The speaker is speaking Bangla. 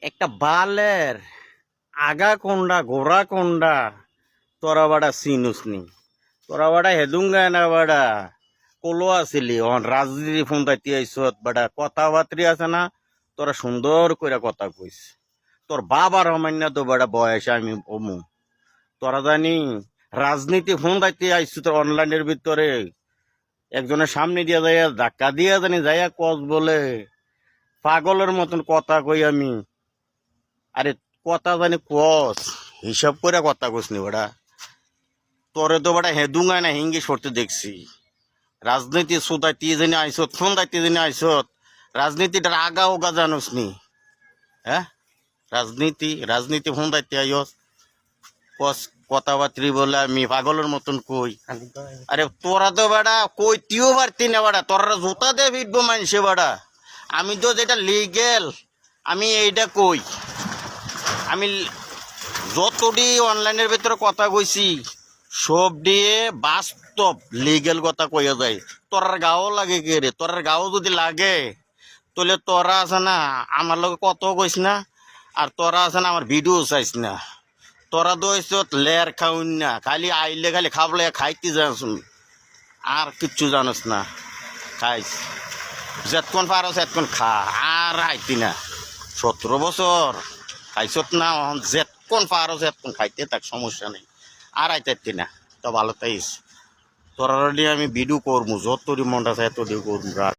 একটা বালের আগা কোনডা গোড়া কোনডা তোরা বাড়া চিনুস নি তোরা বাড়া হেদুঙ্গা না বাড়া কলো আসিলি রাজনীতি ফোন দাইতে আইসত বাড়া কথাবার্তি আছে না তোরা সুন্দর করে কথা কইস তোর বাবার হমান্য তো বাড়া বয়সে আমি অমু তোরা জানি রাজনীতি ফোন দাইতে আইসু তোর অনলাইনের ভিতরে একজনের সামনে দিয়ে যাইয়া ধাক্কা দিয়ে জানি যাইয়া কস বলে পাগলের মতন কথা কই আমি আরে কথা জানি কস হিসাব করে কথা কস নি বেড়া তোরে তো বেটা হেদুঙ্গা না হিঙ্গি সরতে দেখছি রাজনীতি সুদাইতে জানি আইসত ফোন দাইতে জানি আইসত রাজনীতিটার আগা ওগা জানোস নি হ্যাঁ রাজনীতি ফোন দাইতে আইস কস কথাবার্তি বলে আমি পাগলের মতন কই আরে তোরা তো বেড়া কইতেও পারতি না বেড়া তোরা জুতা দিয়ে ফিটবো মানুষে বেড়া আমি তো যেটা লিগেল আমি এইটা কই আমি যতটি অনলাইনের ভিতরে কথা কইছি সব দিয়ে বাস্তব লিগেল কথা কইয়া যায় তোরার গাও লাগে কে রে তোরার গাও যদি লাগে তাহলে তোরা আছে না আমার লগে কত কইস না আর তোরা আছে না আমার ভিডিও চাইস না তোরা তো লেয়ার খাউন না খালি আইলে খালি খাবলে খাইতে যাস আর কিচ্ছু জানোস না খাইস যেতক্ষণ পারো সেতক্ষণ খা আর আইতি না 17 বছর খাইছত না যেতক্ষণ পারো সেতক্ষণ খাইতে থাক সমস্যা নেই আর আইতে না তো ভালো তাইস তোরা আমি ভিডিও করবো যতটি মনটা চাই ততটি করবো।